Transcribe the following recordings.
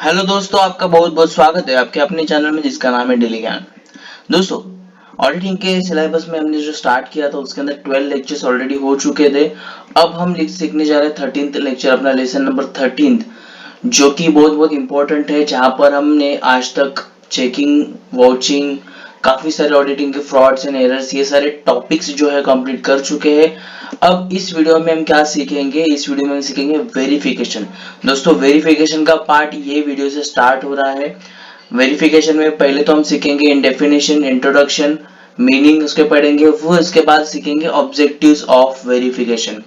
Hello दोस्तों, आपका बहुत बहुत स्वागत है आपके अपने चैनल में जिसका नाम है डेली ज्ञान। दोस्तों, ऑडिटिंग के सिलेबस में हमने जो स्टार्ट किया था उसके अंदर 12 लेक्चर्स ऑलरेडी हो चुके थे। अब हम सीखने जा रहे हैं 13th लेक्चर, अपना लेसन नंबर 13, जो कि बहुत बहुत इंपॉर्टेंट है, जहां पर हमने आज तक चेकिंग, वाउचिंग, काफी सारे ऑडिटिंग के फ्रॉड्स एंड एरर्स, ये सारे टॉपिक्स जो है कंप्लीट कर चुके हैं। अब इस वीडियो में हम क्या सीखेंगे? इस वीडियो में हम सीखेंगे वेरिफिकेशन। दोस्तों, वेरिफिकेशन का पार्ट ये वीडियो से स्टार्ट हो रहा है। वेरिफिकेशन में पहले तो हम सीखेंगे इन डेफिनेशन, इंट्रोडक्शन, मीनिंग उसके पढ़ेंगे, वो इसके बाद सीखेंगे objectives of verification.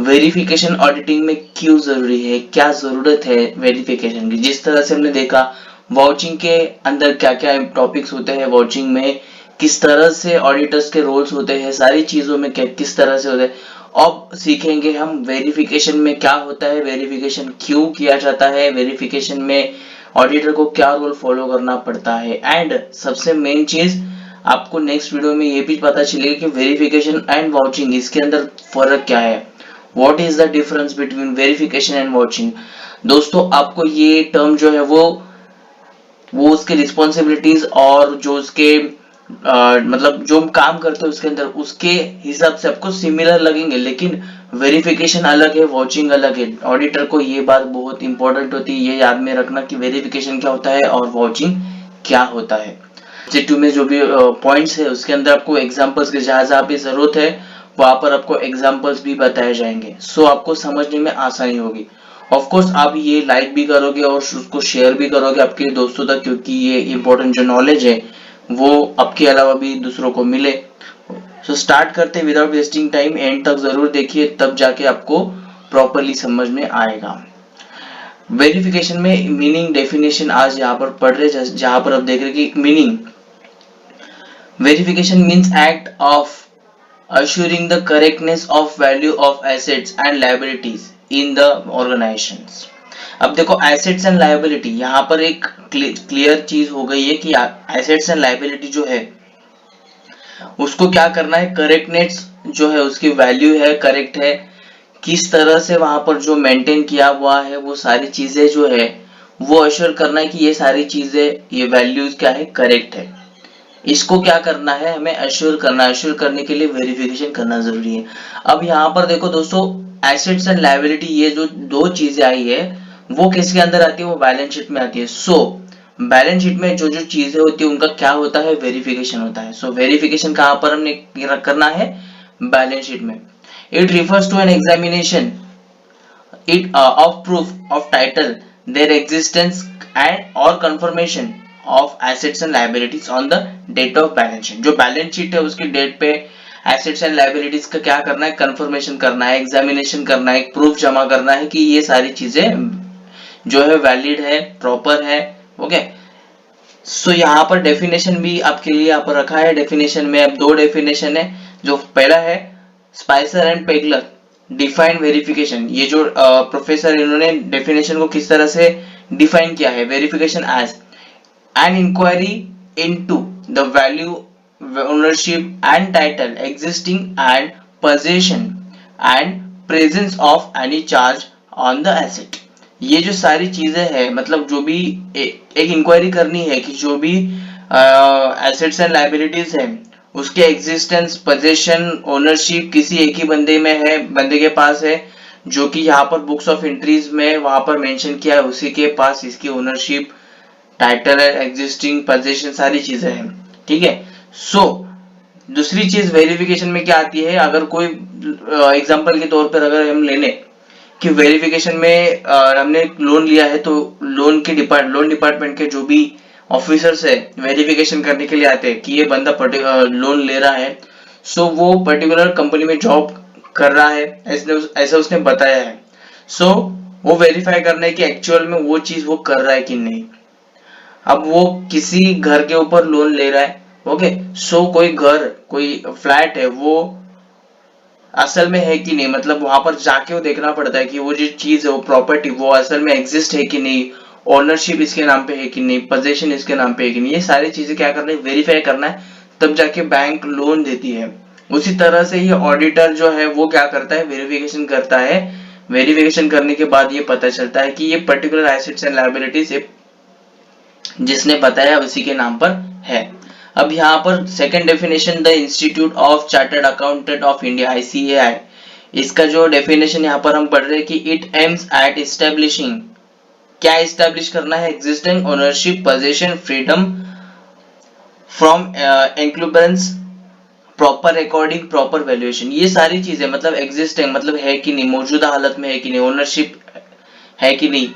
Verification auditing में क्यों जरूरी है, क्या जरूरत है वेरिफिकेशन की। जिस तरह से हमने देखा वाउचिंग के अंदर क्या क्या टॉपिक्स होते हैं, वाउचिंग में किस तरह से ऑडिटर्स के रोल्स होते हैं, सारी चीजों में क्या किस तरह से होते हैं। अब सीखेंगे हम वेरिफिकेशन में क्या होता है, वेरिफिकेशन क्यों किया जाता है, वेरिफिकेशन में ऑडिटर को क्या रोल फॉलो करना पड़ता है, एंड सबसे मेन चीज आपको नेक्स्ट वीडियो में ये भी पता चलेगा कि वेरिफिकेशन एंड वाउचिंग, इसके अंदर फर्क क्या है, what is the difference between verification and vouching. दोस्तों, आपको ये टर्म जो है वो उसके रिस्पॉन्सिबिलिटीज और जो उसके मतलब जो हम काम करते हैं उसके अंदर, उसके हिसाब से आपको सिमिलर लगेंगे, लेकिन वेरिफिकेशन अलग है, वाचिंग अलग है। ऑडिटर को ये बात बहुत इंपॉर्टेंट होती है, ये याद में रखना कि वेरिफिकेशन क्या होता है और वाचिंग क्या होता है। ऑब्जेक्टिव में जो भी पॉइंट्स है उसके अंदर आपको एग्जांपल्स के जहां जहां पे जरूरत है वहां पर आपको एग्जांपल्स भी बताए जाएंगे, सो आपको समझने में आसानी होगी। ऑफ कोर्स आप ये लाइक भी करोगे और उसको शेयर भी करोगे आपके दोस्तों तक, क्योंकि ये इंपॉर्टेंट जो नॉलेज है वो आपके अलावा भी दूसरों को मिले। सो स्टार्ट करते विदाउट वेस्टिंग टाइम, एंड तक जरूर देखिए, तब जाके आपको प्रॉपरली समझ में आएगा। वेरिफिकेशन में मीनिंग, डेफिनेशन आज यहाँ पर पढ़ रहे, जहां पर आप देख रहे कि meaning, verification means act of assuring the correctness of value of assets and liabilities in the organizations। अब देखो एसेट्स एंड लायबिलिटी, यहाँ पर एक क्लियर चीज हो गई है कि एसेट्स एंड लायबिलिटी जो है उसको क्या करना है, करेक्टनेस जो है उसकी वैल्यू है, करेक्ट है, किस तरह से वहां पर जो मेंटेन किया हुआ है वो सारी चीजें जो है वो अश्योर करना है कि ये सारी चीजें, ये वैल्यूज क्या है, करेक्ट है। इसको क्या करना है, हमें अश्योर करना है। अश्योर करने के लिए वेरिफिकेशन करना जरूरी है। अब यहाँ पर देखो दोस्तों, एसेट्स एंड लायबिलिटी, ये जो दो चीजें आई है वो किसके अंदर आती है, वो बैलेंस शीट में आती है। सो बैलेंस शीट में जो जो चीजें होती है उनका क्या होता है, वेरिफिकेशन होता है। सो वेरिफिकेशन कहां पर हमने करना है, बैलेंस शीट में। It refers to an examination it of proof of title, their existence and or confirmation of assets and liabilities on the date of balance sheet। जो बैलेंस शीट है उसकी डेट पे एसेट्स एंड लायबिलिटीज का क्या करना है, confirmation करना है, एग्जामिनेशन करना है, प्रूफ जमा करना है कि ये सारी चीजें जो है वैलिड है, प्रॉपर है। ओके, सो यहाँ पर डेफिनेशन भी आपके लिए यहाँ पर रखा है। डेफिनेशन में अब दो डेफिनेशन है। जो पहला है Spicer and Pegler define verification. ये जो प्रोफेसर इन्होंने डेफिनेशन को किस तरह से डिफाइन किया है, verification as an inquiry into the value, ownership and title, existing and position and presence of any charge on the asset. ये जो सारी चीजें हैं, मतलब जो भी एक इंक्वायरी करनी है कि जो भी एसेट्स एंड लायबिलिटीज है उसके एग्जिस्टेंस, पोजीशन, ओनरशिप किसी एक ही बंदे में है, बंदे के पास है, जो कि यहाँ पर बुक्स ऑफ एंट्रीज में वहां पर मेंशन किया है, उसी के पास इसकी ओनरशिप, टाइटल है, एग्जिस्टिंग, पोजीशन, सारी चीजें हैं। ठीक है। सो दूसरी चीज वेरिफिकेशन में क्या आती है, अगर कोई एग्जांपल के तौर पर अगर हम लेने कि वेरिफिकेशन में हमने लोन लिया है, तो लोन डिपार्टमेंट के जो भी ऑफिसर्स है वेरिफिकेशन करने के लिए आते हैं कि ये बंदा लोन ले रहा है, सो वो पर्टिकुलर कंपनी में जॉब कर रहा है, ऐसा उसने बताया है। सो वो वेरीफाई करना है कि एक्चुअल में वो चीज वो कर रहा है कि नहीं। अब वो किसी घर के ऊपर लोन ले रहा है, ओके, सो कोई फ्लैट है वो असल में है कि नहीं, मतलब वहां पर जाके वो देखना पड़ता है कि वो जो चीज है, वो प्रॉपर्टी वो असल में एग्जिस्ट है कि नहीं, ओनरशिप इसके नाम पे है कि नहीं, पोजीशन इसके नाम पे है कि नहीं, ये सारी चीजें क्या करना है, वेरीफाई करना है, तब जाके बैंक लोन देती है। उसी तरह से ही ऑडिटर जो है वो क्या करता है, वेरिफिकेशन करता है। वेरिफिकेशन करने के बाद ये पता चलता है कि ये पर्टिकुलर एसेट्स एंड लायबिलिटीज जिसने बताया उसी के नाम पर है। अब यहाँ पर second definition, the institute of chartered accountant of India ICAI, इसका जो डेफिनेशन यहाँ पर हम पढ़ रहे हैं कि इट एम्स एट एस्टेब्लिशिंग, क्या एस्टेब्लिश करना है, existing ownership position freedom from encumbrance proper recording proper valuation. ये सारी चीजें मतलब एग्जिस्टिंग मतलब है कि नहीं, मौजूदा हालत में है कि नहीं, ओनरशिप है कि नहीं,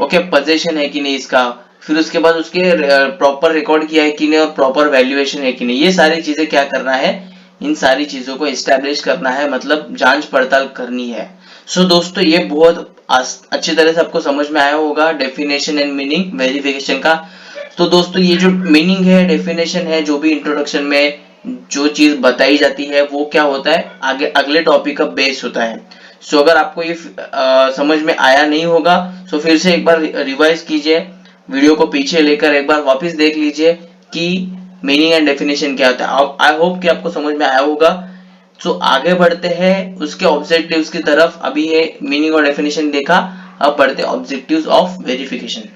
ओके, पोजीशन है कि नहीं इसका, फिर उसके बाद उसके प्रॉपर रिकॉर्ड किया है कि नहीं और प्रॉपर वैल्यूएशन है कि नहीं, ये सारी चीजें क्या करना है, इन सारी चीजों को एस्टैब्लिश करना है, मतलब जांच पड़ताल करनी है। सो दोस्तों ये बहुत अच्छी तरह से आपको समझ में आया होगा डेफिनेशन एंड मीनिंग वेरिफिकेशन का। तो दोस्तों ये जो मीनिंग है, डेफिनेशन है, जो भी इंट्रोडक्शन में जो चीज बताई जाती है वो क्या होता है, आगे अगले टॉपिक का बेस होता है। सो अगर आपको ये समझ में आया नहीं होगा तो फिर से एक बार रिवाइज कीजिए, वीडियो को पीछे लेकर एक बार वापस देख लीजिए कि मीनिंग एंड डेफिनेशन क्या होता है। आई होप कि आपको समझ में आया होगा। तो आगे बढ़ते हैं उसके ऑब्जेक्टिव्स की तरफ। अभी ये मीनिंग और डेफिनेशन देखा, अब बढ़ते हैं ऑब्जेक्टिव्स ऑफ वेरिफिकेशन।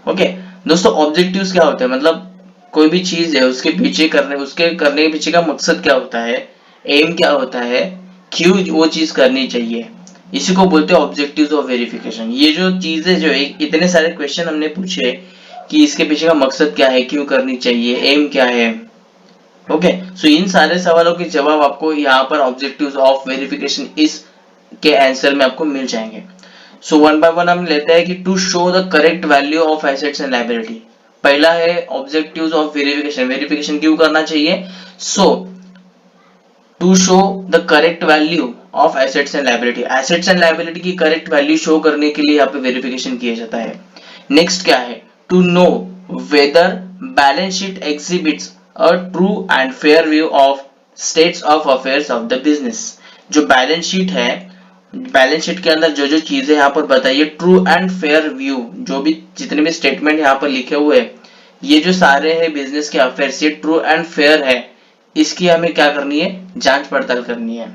ओके दोस्तों, ऑब्जेक्टिव्स क्या होते हैं, मतलब कोई भी चीज है उसके पीछे उसके करने के पीछे का मकसद क्या होता है, एम क्या होता है, क्यों वो चीज करनी चाहिए, इसी को बोलते हैं ऑब्जेक्टिव्स ऑफ वेरिफिकेशन। ये जो चीजें जो है, इतने सारे क्वेश्चन हमने पूछे कि इसके पीछे का मकसद क्या है, क्यों करनी चाहिए, एम क्या है। ओके सो इन सारे सवालों के जवाब आपको यहाँ पर ऑब्जेक्टिव्स ऑफ वेरिफिकेशन इस के आंसर में आपको मिल जाएंगे। सो वन बाय वन हम लेते हैं कि to show the correct value of assets and liability. पहला है ऑब्जेक्टिव्स ऑफ वेरिफिकेशन, वेरिफिकेशन क्यों करना चाहिए, so to show the correct value of assets and liability, assets and liability की करेक्ट वैल्यू शो करने के लिए यहाँ पे वेरिफिकेशन किया जाता है। नेक्स्ट क्या है, to know whether balance sheet exhibits a true and fair view of states of affairs of the business. जो बैलेंस शीट है, बैलेंस शीट के अंदर जो जो चीजें यहाँ पर बताइए, ट्रू एंड फेयर व्यू, जो भी जितने भी स्टेटमेंट यहाँ पर लिखे हुए हैं, ये जो सारे हैं बिजनेस के अफेयर्स, ये ट्रू एंड फेयर है, इसकी हमें क्या करनी है, जांच पड़ताल करनी है।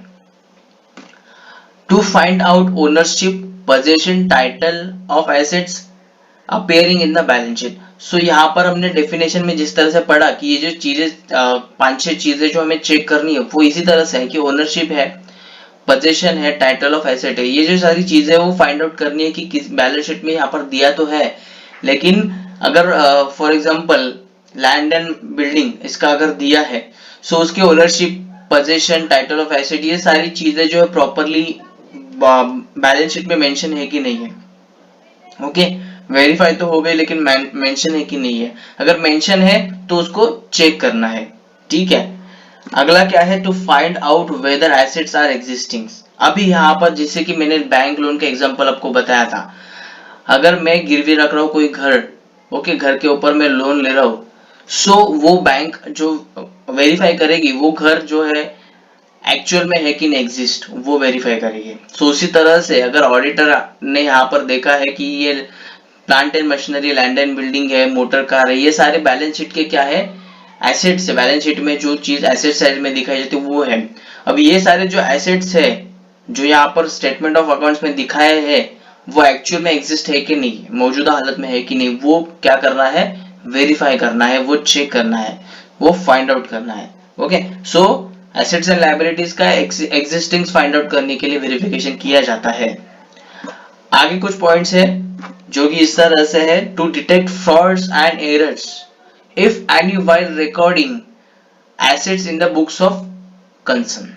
To find out ownership position title of assets appearing in the balance sheet. So यहाँ पर हमने डेफिनेशन में जिस तरह से पढ़ा कि ये जो चीजें 5-6 चीजें जो हमें चेक करनी है वो इसी तरह से है कि ओनरशिप है, पोजीशन है, टाइटल ऑफ एसेट है, ये जो सारी चीजें वो फाइंड आउट करनी है कि किस बैलेंस शीट में यहाँ पर दिया तो है, लेकिन अगर for example land and building इसका अगर दिया है, सो उसके ownership, position, title of asset, ये सारी चीजें जो है प्रॉपरली बैलेंस शीट में मेंशन है कि नहीं है। ओके वेरीफाई तो हो गई, लेकिन मेंशन है कि नहीं है, अगर मेंशन है तो उसको चेक करना है। ठीक है, अगला क्या है, to find out whether assets are existing. अभी यहाँ पर जैसे कि मैंने बैंक लोन का एग्जांपल आपको बताया था, अगर मैं गिरवी रख रहा हूँ कोई घर, ओके, घर के ऊपर मैं लोन ले रहा हूँ, सो वो बैंक जो वेरीफाई करेगी वो घर जो है एक्चुअल में है कि नहीं एग्जिस्ट, वो वेरीफाई करेगी। सो उसी तरह से अगर ऑडिटर ने यहाँ पर देखा है कि ये plant and machinery, land and building है, मोटर कार है, ये सारे बैलेंस शीट के क्या है, एसेट्स है, बैलेंस शीट में जो चीज एसेट साइड में दिखाई जाती है वो है। अब ये सारे जो एसेट्स है जो यहाँ पर स्टेटमेंट ऑफ अकाउंट्स में दिखाए हैं, वो एक्चुअल में एग्जिस्ट है कि नहीं, मौजूदा हालत में है कि नहीं, वो क्या करना है, वेरीफाई करना है, वो चेक करना है, वो फाइंड आउट करना है। Okay so assets and liabilities का एग्जिस्टिंग फाइंड आउट करने के लिए वेरिफिकेशन किया जाता है। आगे कुछ पॉइंट्स है जो कि इस तरह से है, to detect frauds and errors if any while recording assets in the books of concern.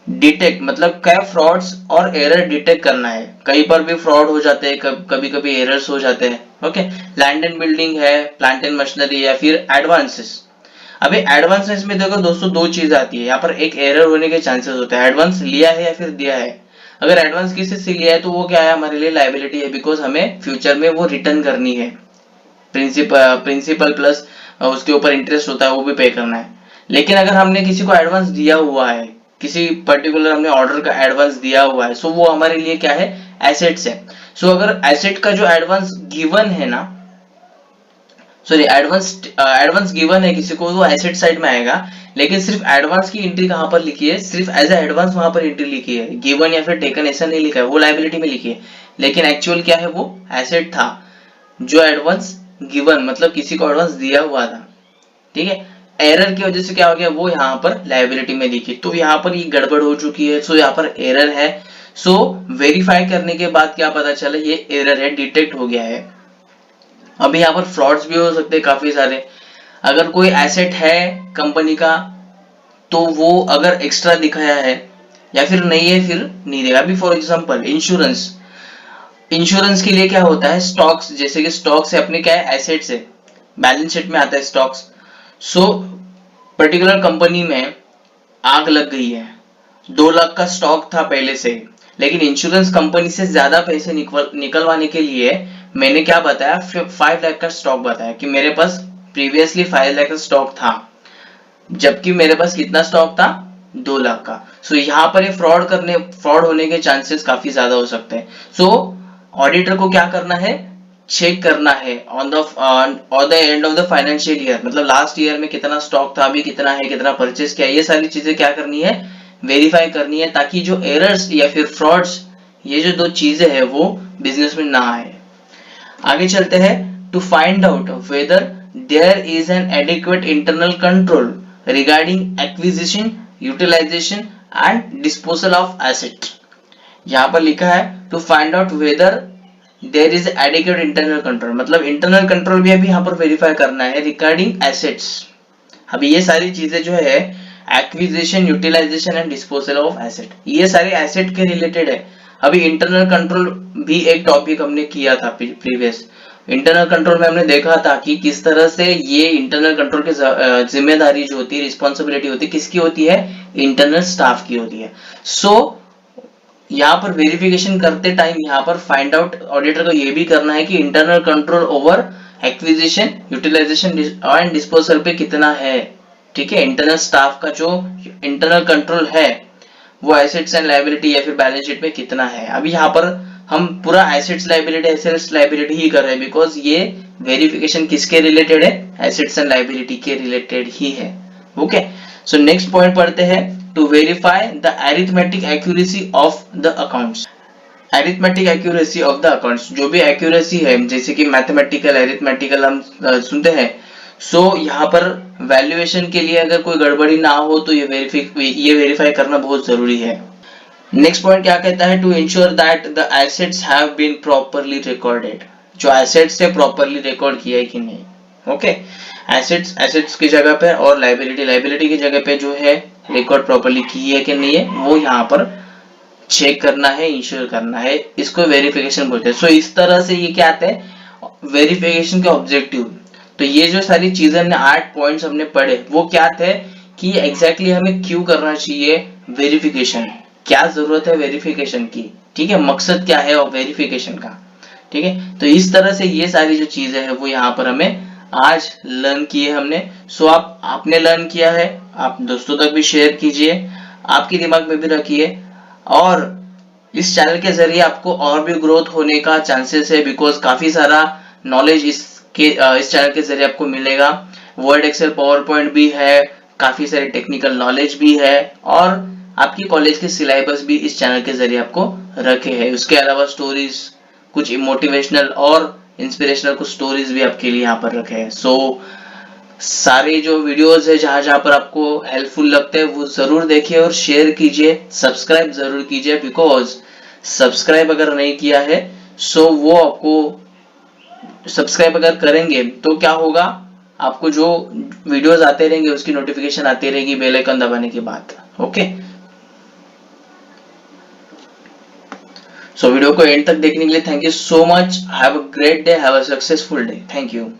Detect मतलब क्या, फ्रॉड्स और एरर डिटेक्ट करना है, कहीं पर भी फ्रॉड हो जाते हैं, कभी कभी एरर्स हो जाते हैं। ओके लैंड एंड बिल्डिंग है, प्लांट एंड मशीनरी या फिर एडवांसेस। अभी एडवांसेस में देखो दोस्तों दो चीज आती है, यहाँ पर एक एरर होने के चांसेस होते हैं, एडवांस लिया है या फिर दिया है। अगर एडवांस किसी से लिया है तो वो क्या है, हमारे लिए लायबिलिटी है, बिकॉज हमें फ्यूचर में वो रिटर्न करनी है, प्रिंसिपल प्लस उसके ऊपर इंटरेस्ट होता है वो भी पे करना है। लेकिन अगर हमने किसी को एडवांस दिया हुआ है, किसी पर्टिकुलर हमने ऑर्डर का एडवांस दिया हुआ है, सो वो हमारे लिए क्या है, एसेट्स है। सो अगर एसेट का जो एडवांस गिवन है ना, सॉरी एडवांस गिवन है किसी को, वो एसेट साइड में आएगा, लेकिन सिर्फ एडवांस की एंट्री कहां पर लिखी है, सिर्फ एज एडवांस वहां पर एंट्री लिखी है, गिवन या फिर टेकन ऐसा नहीं लिखा है, वो लायबिलिटी में लिखी है, लेकिन एक्चुअल क्या है, वो एसेट था जो एडवांस गिवन, मतलब किसी को एडवांस दिया हुआ था, ठीक है। एरर की वजह से क्या हो गया, वो यहाँ पर लायबिलिटी में दिखी, तो यहाँ पर ये गड़बड़ हो चुकी है, सो यहाँ पर एरर है। सो वेरीफाई करने के बाद क्या पता चला, ये एरर है, डिटेक्ट हो गया है। अभी यहाँ पर फ्रॉड्स भी हो सकते हैं काफी सारे। अगर कोई एसेट है कंपनी का, तो वो अगर एक्स्ट्रा दिखाया है या फिर नहीं है, फिर नहीं देगा। अभी फॉर एग्जांपल इंश्योरेंस, इंश्योरेंस के लिए क्या होता है, स्टॉक्स, जैसे कि स्टॉक्स है अपने, क्या है, एसेट्स है, बैलेंस शीट में आता है स्टॉक्स। सो पर्टिकुलर कंपनी में आग लग गई है, 2 लाख का स्टॉक था पहले से, लेकिन इंश्योरेंस कंपनी से ज्यादा पैसे निकलवाने के लिए मैंने क्या बताया, 5 लाख का स्टॉक बताया कि मेरे पास प्रीवियसली 5 लाख का स्टॉक था, जबकि मेरे पास कितना स्टॉक था, 2 लाख का। सो यहाँ पर ये फ्रॉड होने के चांसेस काफी ज्यादा हो सकते हैं। सो ऑडिटर को क्या करना है, चेक करना है on the end of the financial year, मतलब लास्ट ईयर में कितना स्टॉक था, अभी कितना है, कितना परचेज किया, ये सारी चीजें क्या करनी है, वेरीफाई करनी है, ताकि जो एरर्स या फिर फ्रॉड्स, ये जो 2 चीजें है वो बिजनेस में ना आए। आगे चलते हैं, to find out whether there is an adequate internal control regarding acquisition, utilisation and disposal of asset. यहाँ पर लिखा है to find out whether there is adequate internal control, मतलब इंटरनल कंट्रोल भी अभी यहाँ पर वेरीफाई करना है रिगार्डिंग एसेट्स। अभी ये सारी चीजें जो है, acquisition, utilisation and disposal of asset, ये सारे एसेट के रिलेटेड है। अभी इंटरनल कंट्रोल भी एक टॉपिक हमने किया था प्रीवियस। इंटरनल कंट्रोल में हमने देखा था कि किस तरह से ये इंटरनल कंट्रोल की जिम्मेदारी जो होती है, रिस्पॉन्सिबिलिटी होती है, किसकी होती है, इंटरनल स्टाफ की होती है। सो यहाँ पर वेरिफिकेशन करते टाइम यहाँ पर फाइंड आउट, ऑडिटर को ये भी करना है कि internal control over acquisition, utilisation and disposal पे कितना है, ठीक है। इंटरनल स्टाफ का जो इंटरनल कंट्रोल है वो एसेट्स एंड लायबिलिटी या फिर बैलेंस शीट में कितना है। अभी यहाँ पर हम पूरा एसेट्स लायबिलिटी ही कर रहे हैं, बिकॉज ये वेरिफिकेशन किसके रिलेटेड है, एसेट्स एंड लायबिलिटी के रिलेटेड ही है। ओके, सो नेक्स्ट पॉइंट पढ़ते हैं, to verify the arithmetic accuracy of the accounts. Arithmetic accuracy of the accounts, जो भी एक्यूरेसी है, जैसे कि मैथमेटिकल, अरिथमेटिकल हम सुनते हैं। सो यहाँ पर वैल्यूएशन के लिए अगर कोई गड़बड़ी ना हो तो ये वेरीफाई करना बहुत जरूरी है। नेक्स्ट पॉइंट क्या कहता है, to ensure that the assets have been properly recorded, जो एसेट्स है प्रॉपर्ली रिकॉर्ड किया है कि नहीं। ओके, एसेट्स की जगह पे और लायबिलिटी की जगह पे जो है रिकॉर्ड प्रॉपर्ली की है कि नहीं है, वो यहाँ पर चेक करना है, इंश्योर करना है, इसको वेरिफिकेशन बोलते हैं। सो इस तरह से ये क्या आते हैं, वेरिफिकेशन के ऑब्जेक्टिव। तो ये जो सारी चीजें हमने 8 पॉइंट्स हमने पढ़े, वो क्या थे कि एग्जैक्टली हमें क्यों करना चाहिए वेरिफिकेशन, क्या जरूरत है वेरिफिकेशन की, ठीक है, मकसद क्या है और वेरिफिकेशन का, ठीक है। तो इस तरह से ये सारी जो चीजें हैं वो यहाँ पर हमें आज लर्न किए हमने। सो आपने लर्न किया है, आप दोस्तों तक भी शेयर कीजिए, आपके दिमाग में भी रखिए, और इस चैनल के जरिए आपको और भी ग्रोथ होने का चांसेस है, बिकॉज काफी सारा नॉलेज इस चैनल के जरिए आपको मिलेगा। वर्ड, एक्सेल, पावर पॉइंट भी है, काफी सारे टेक्निकल नॉलेज भी है, और आपकी कॉलेज के सिलेबस भी इस चैनल के जरिए आपको रखे हैं। उसके अलावा स्टोरीज, कुछ मोटिवेशनल और इंस्पिरेशनल कुछ स्टोरीज भी आपके लिए यहाँ पर रखे हैं। सो सारे जो वीडियोस है जहां जहां पर आपको हेल्पफुल लगते हैं वो जरूर देखिए और शेयर कीजिए, सब्सक्राइब जरूर कीजिए, बिकॉज सब्सक्राइब अगर नहीं किया है, सो वो आपको सब्सक्राइब अगर करेंगे तो क्या होगा, आपको जो वीडियोस आते रहेंगे उसकी नोटिफिकेशन आती रहेगी बेल आइकन दबाने के बाद। ओके, सो वीडियो को एंड तक देखने के लिए thank you so much. Have a great day, have a successful day, thank you.